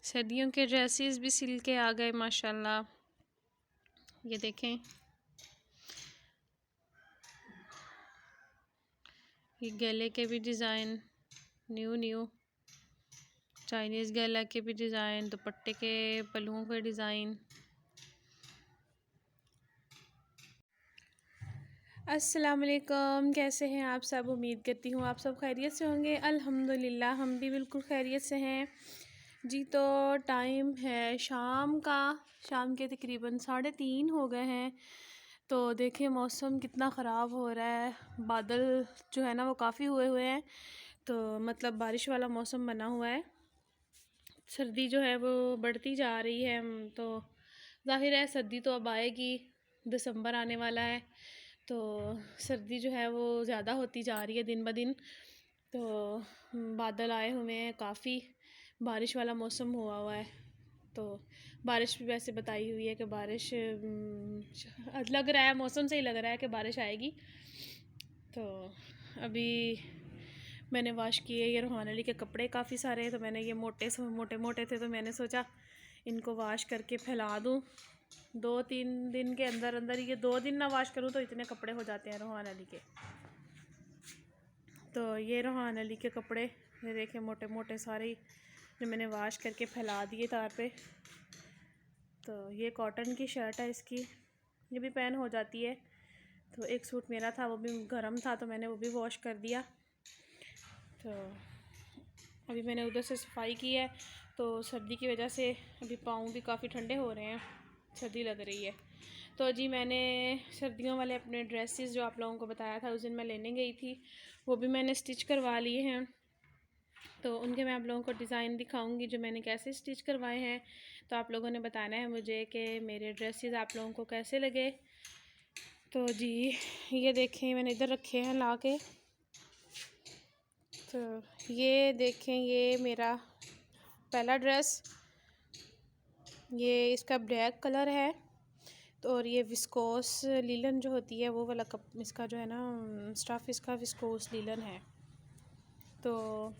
सर्दियों के ड्रेसेस भी सिल के आ गए माशाल्लाह। ये देखें, ये गले के भी डिज़ाइन न्यू चाइनीज़ गला के भी डिज़ाइन, दुपट्टे के पल्लुओं के डिज़ाइन। अस्सलाम वालेकुम, कैसे हैं आप सब? उम्मीद करती हूँ आप सब खैरियत से होंगे। अल्हम्दुलिल्लाह हम भी बिल्कुल खैरियत से हैं जी। तो टाइम है शाम का, शाम के तकरीबन 3:30 हो गए हैं। तो देखिए मौसम कितना ख़राब हो रहा है, बादल जो है ना वो काफ़ी हुए हैं, तो मतलब बारिश वाला मौसम बना हुआ है। सर्दी जो है वो बढ़ती जा रही है, तो ज़ाहिर है सर्दी तो अब आएगी, दिसंबर आने वाला है, तो सर्दी जो है वो ज़्यादा होती जा रही है दिन ब दिन। तो बादल आए हुए हैं, काफ़ी बारिश वाला मौसम हुआ है। तो बारिश भी वैसे बताई हुई है कि बारिश लग रहा है, मौसम से ही लग रहा है कि बारिश आएगी। तो अभी मैंने वॉश किए ये रूहान अली के कपड़े काफ़ी सारे, तो मैंने ये मोटे थे, तो मैंने सोचा इनको वॉश करके फैला दूँ 2-3 दिन के अंदर अंदर। ये 2 दिन ना वॉश करूँ तो इतने कपड़े हो जाते हैं रूहान अली के। तो ये रूहान अली के कपड़े ये देखें, मोटे सारे जो मैंने वॉश करके फैला दिए तार पे। तो ये कॉटन की शर्ट है इसकी, ये भी पैन हो जाती है। तो एक सूट मेरा था, वो भी गर्म था, तो मैंने वो भी वॉश कर दिया। तो अभी मैंने उधर से सफाई की है, तो सर्दी की वजह से अभी पाँव भी काफ़ी ठंडे हो रहे हैं, सर्दी लग रही है। तो जी मैंने सर्दियों वाले अपने ड्रेसेस जो आप लोगों को बताया था उस दिन मैं लेने गई थी, वो भी मैंने स्टिच करवा लिए हैं। तो उनके मैं आप लोगों को डिज़ाइन दिखाऊंगी जो मैंने कैसे स्टिच करवाए हैं। तो आप लोगों ने बताना है मुझे कि मेरे ड्रेसेस आप लोगों को कैसे लगे। तो जी ये देखें मैंने इधर रखे हैं ला के। तो ये देखें, ये मेरा पहला ड्रेस, ये इसका ब्लैक कलर है। तो और ये विस्कोस लीलन जो होती है वो वाला कप इसका जो है ना स्टफ़, इसका विस्कोस लीलन है। तो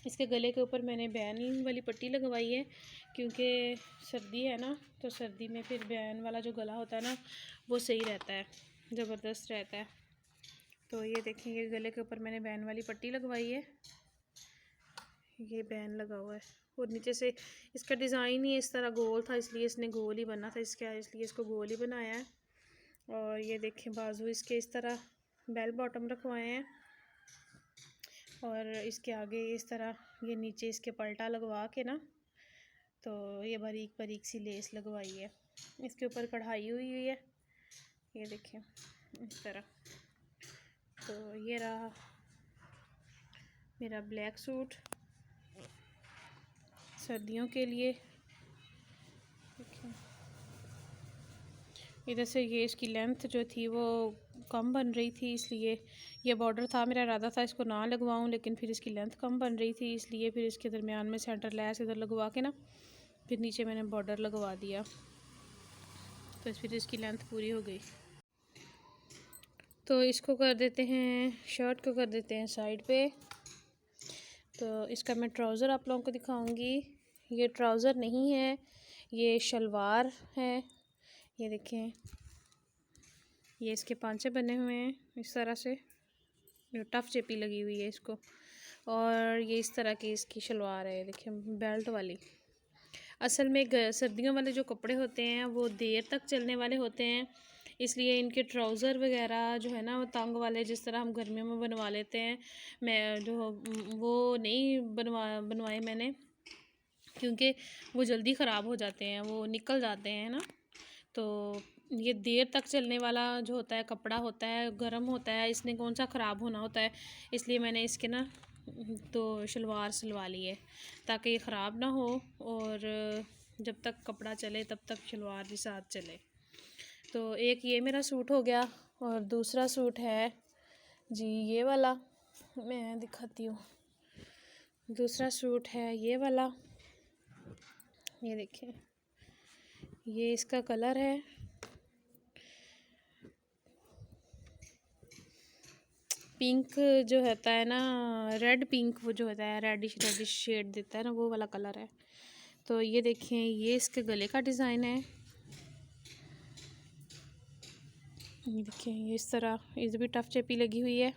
इसके गले के ऊपर मैंने बैन वाली पट्टी लगवाई है, क्योंकि सर्दी है ना, तो सर्दी में फिर बैन वाला जो गला होता है ना वो सही रहता है, ज़बरदस्त रहता है। तो ये देखेंगे गले के ऊपर मैंने बैन वाली पट्टी लगवाई है, ये बैन लगा हुआ है। और नीचे से इसका डिज़ाइन ही इस तरह गोल था, इसलिए इसने गोल ही बना था इसका, इसलिए इसको गोल ही बनाया है। और ये देखें बाजू इसके इस तरह बेल बॉटम रखवाए हैं, और इसके आगे इस तरह ये नीचे इसके पलटा लगवा के ना, तो ये बारीक बारीक सी लेस लगवाई है। इसके ऊपर कढ़ाई हुई है, ये देखें इस तरह। तो ये रहा मेरा ब्लैक सूट सर्दियों के लिए। इधर से ये इसकी लेंथ जो थी वो कम बन रही थी, इसलिए ये बॉर्डर था, मेरा इरादा था इसको ना लगवाऊं, लेकिन फिर इसकी लेंथ कम बन रही थी, इसलिए फिर इसके दरमियान में सेंटर लैस इधर लगवा के ना फिर नीचे मैंने बॉर्डर लगवा दिया, तो फिर इसकी लेंथ पूरी हो गई। तो इसको कर देते हैं, शर्ट को कर देते हैं साइड पे। तो इसका मैं ट्राउज़र आप लोगों को दिखाऊंगी। ये ट्राउज़र नहीं है, ये शलवार है। ये देखें, ये इसके पांचे बने हुए हैं इस तरह से, जो टफ चेपी लगी हुई है इसको। और ये इस तरह की इसकी शलवार है, देखें बेल्ट वाली। असल में सर्दियों वाले जो कपड़े होते हैं वो देर तक चलने वाले होते हैं, इसलिए इनके ट्राउज़र वगैरह जो है ना वो तंग वाले, जिस तरह हम गर्मियों में बनवा लेते हैं, मैं जो वो नहीं बनवाए मैंने, क्योंकि वो जल्दी ख़राब हो जाते हैं, वो निकल जाते हैं ना। तो ये देर तक चलने वाला जो होता है कपड़ा होता है, गर्म होता है, इसने कौन सा ख़राब होना होता है, इसलिए मैंने इसके ना तो शलवार सिलवा ली है ताकि ये ख़राब ना हो, और जब तक कपड़ा चले तब तक शलवार भी साथ चले। तो एक ये मेरा सूट हो गया, और दूसरा सूट है जी ये वाला, मैं दिखाती हूँ। दूसरा सूट है ये वाला, ये देखिए ये इसका कलर है, पिंक जो होता है ना, रेड पिंक, वो जो होता है रेडिश शेड देता है ना, वो वाला कलर है। तो ये देखें, ये इसके गले का डिज़ाइन है। ये देखें, ये इस तरह इस भी टफ चेपी लगी हुई है।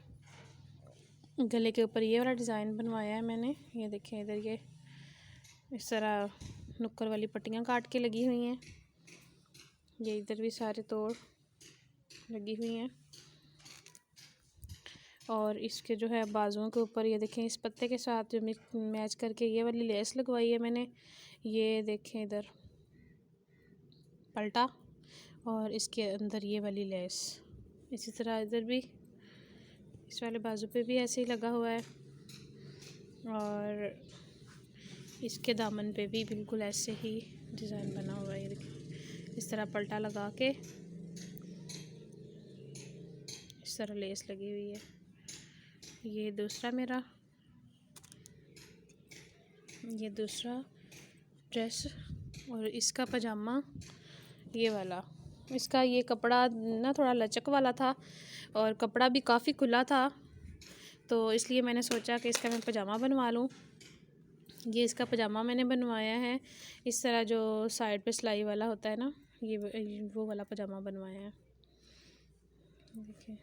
गले के ऊपर ये वाला डिज़ाइन बनवाया है मैंने। ये देखें, इधर ये इस तरह नुक्कर वाली पट्टियाँ काट के लगी हुई हैं। ये इधर भी सारे तोड़ लगी हुई हैं। और इसके जो है बाजुओं के ऊपर ये देखें, इस पत्ते के साथ जो मैच करके ये वाली लेस लगवाई है मैंने। ये देखें, इधर पलटा और इसके अंदर ये वाली लेस। इसी तरह इधर भी इस वाले बाजू पे भी ऐसे ही लगा हुआ है। और इसके दामन पे भी बिल्कुल ऐसे ही डिज़ाइन बना हुआ है। ये देखिए, इस तरह पलटा लगा के इस तरह लेस लगी हुई है। ये दूसरा मेरा, ये दूसरा ड्रेस। और इसका पजामा ये वाला, इसका ये कपड़ा ना थोड़ा लचक वाला था और कपड़ा भी काफ़ी खुला था, तो इसलिए मैंने सोचा कि इसका मैं पजामा बनवा लूँ। ये इसका पजामा मैंने बनवाया है इस तरह, जो साइड पे सिलाई वाला होता है ना, ये वो वाला पजामा बनवाया है। देखिए,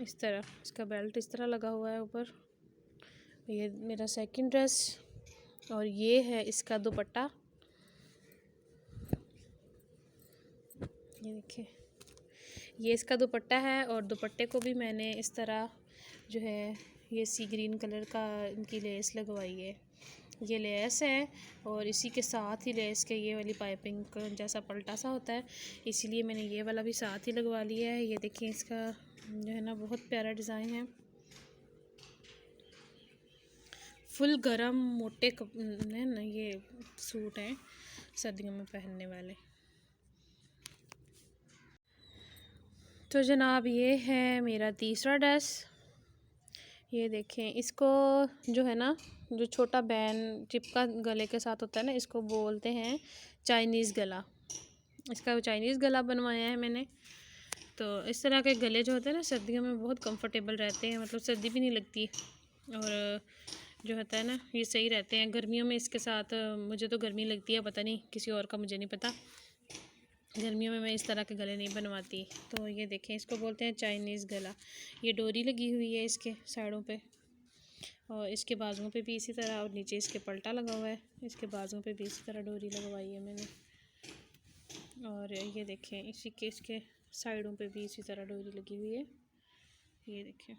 इस तरह इसका बेल्ट इस तरह लगा हुआ है ऊपर। ये मेरा सेकंड ड्रेस। और ये है इसका दुपट्टा। ये देखिए, ये इसका दुपट्टा है। और दुपट्टे को भी मैंने इस तरह जो है ये सी ग्रीन कलर का इनकी लेस लगवाई है। ये लेस है और इसी के साथ ही लेस के ये वाली पाइपिंग जैसा पलटा सा होता है, इसीलिए मैंने ये वाला भी साथ ही लगवा लिया है। ये देखिए, इसका जो है ना बहुत प्यारा डिज़ाइन है। फुल गरम मोटे है ना, ये सूट हैं सर्दियों में पहनने वाले। तो जनाब, ये है मेरा तीसरा ड्रेस। ये देखें, इसको जो है ना, जो छोटा बैन चिपका गले के साथ होता है ना, इसको बोलते हैं चाइनीज़ गला। इसका चाइनीज़ गला बनवाया है मैंने। तो इस तरह के गले जो होते हैं ना, सर्दियों में बहुत कंफर्टेबल रहते हैं, मतलब सर्दी भी नहीं लगती। और जो होता है ना, ये सही रहते हैं। गर्मियों में इसके साथ मुझे तो गर्मी लगती है, पता नहीं किसी और का मुझे नहीं पता। गर्मियों में मैं इस तरह के गले नहीं बनवाती। तो ये देखें, इसको बोलते हैं चाइनीज़ गला। ये डोरी लगी हुई है इसके साइडों पे और इसके बाजुओं पे भी इसी तरह, और नीचे इसके पलटा लगा हुआ है। इसके बाजुओं पे भी इसी तरह डोरी लगवाई है मैंने। और ये देखें, इसी के इसके साइडों पे भी इसी तरह डोरी लगी हुई है। ये देखें,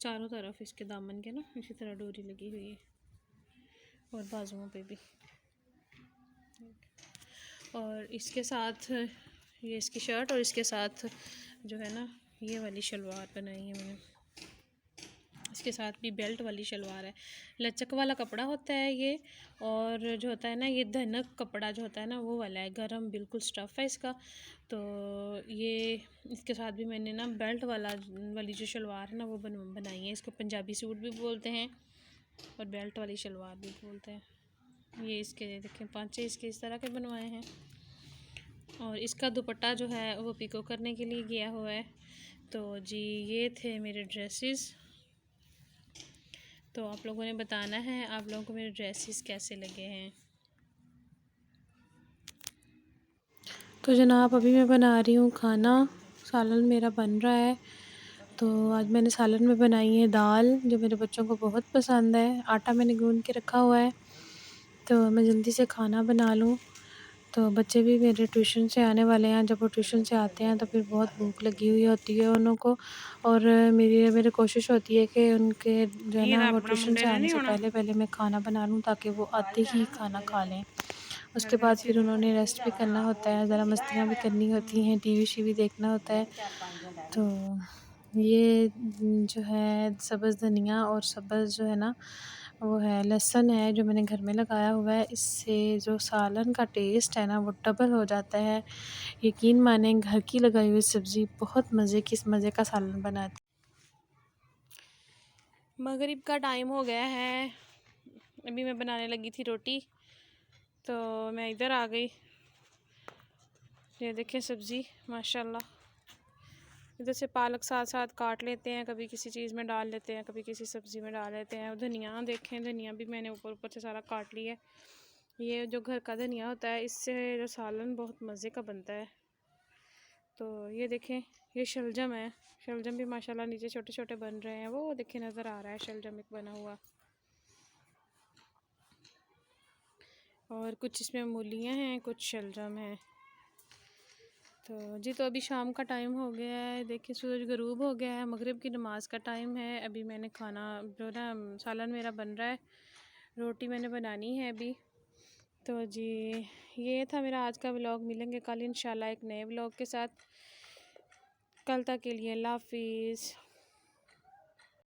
चारों तरफ इसके दामन के ना इसी तरह डोरी लगी हुई है और बाजुओं पे भी। और इसके साथ ये इसकी शर्ट और इसके साथ जो है ना ये वाली शलवार बनाई है मैंने। इसके साथ भी बेल्ट वाली शलवार है। लचक वाला कपड़ा होता है ये, और जो होता है ना ये धनक कपड़ा जो होता है ना वो वाला है, गरम बिल्कुल स्टफ़ है इसका। तो ये इसके साथ भी मैंने ना बेल्ट वाली जो शलवार है ना वो बनाई है। इसको पंजाबी सूट भी बोलते हैं और बेल्ट वाली शलवार भी बोलते हैं। ये इसके देखें 5-6 इसके इस तरह के बनवाए हैं। और इसका दुपट्टा जो है वो पिको करने के लिए गया हुआ है। तो जी, ये थे मेरे ड्रेसेस। तो आप लोगों ने बताना है आप लोगों को मेरे ड्रेसेस कैसे लगे हैं। तो जनाब, अभी मैं बना रही हूँ खाना। सालन मेरा बन रहा है। तो आज मैंने सालन में बनाई है दाल, जो मेरे बच्चों को बहुत पसंद है। आटा मैंने गूंद के रखा हुआ है, तो मैं जल्दी से खाना बना लूँ। तो बच्चे भी मेरे ट्यूशन से आने वाले हैं। जब वो ट्यूशन से आते हैं तो फिर बहुत भूख लगी हुई होती है उन को। और मेरी कोशिश होती है कि उनके जो है ना वो ट्यूशन से आने से पहले मैं खाना बना लूँ, ताकि वो आते ही खाना खा लें। उसके बाद फिर उन्होंने रेस्ट भी करना होता है, ज़रा मस्तियाँ भी करनी होती हैं, टीवी शीवी देखना होता है। तो ये जो है सब्ज़ धनिया और सब्ज़ जो है ना वो है लहसुन है, जो मैंने घर में लगाया हुआ है। इससे जो सालन का टेस्ट है ना वो डबल हो जाता है। यकीन माने, घर की लगाई हुई सब्ज़ी बहुत मज़े का सालन बनाती। मगरिब का टाइम हो गया है, अभी मैं बनाने लगी थी रोटी, तो मैं इधर आ गई। ये देखें सब्ज़ी, माशाल्लाह इधर से पालक साथ साथ काट लेते हैं, कभी किसी चीज़ में डाल लेते हैं, कभी किसी सब्ज़ी में डाल लेते हैं। धनिया देखें, धनिया भी मैंने ऊपर ऊपर से सारा काट लिया है। ये जो घर का धनिया होता है, इससे जो सालन बहुत मज़े का बनता है। तो ये देखें, ये शलजम है। शलजम भी माशाल्लाह नीचे छोटे छोटे बन रहे हैं। वो देखें, नज़र आ रहा है शलजम एक बना हुआ। और कुछ इसमें मूलियाँ हैं, कुछ शलजम है। तो जी, तो अभी शाम का टाइम हो गया है। देखिए, सूरज गरूब हो गया है, मगरिब की नमाज़ का टाइम है। अभी मैंने खाना जो ना सालन मेरा बन रहा है, रोटी मैंने बनानी है अभी। तो जी, ये था मेरा आज का व्लॉग। मिलेंगे कल इंशाल्लाह एक नए व्लॉग के साथ। कल तक के लिए अल्लाह हाफिज़।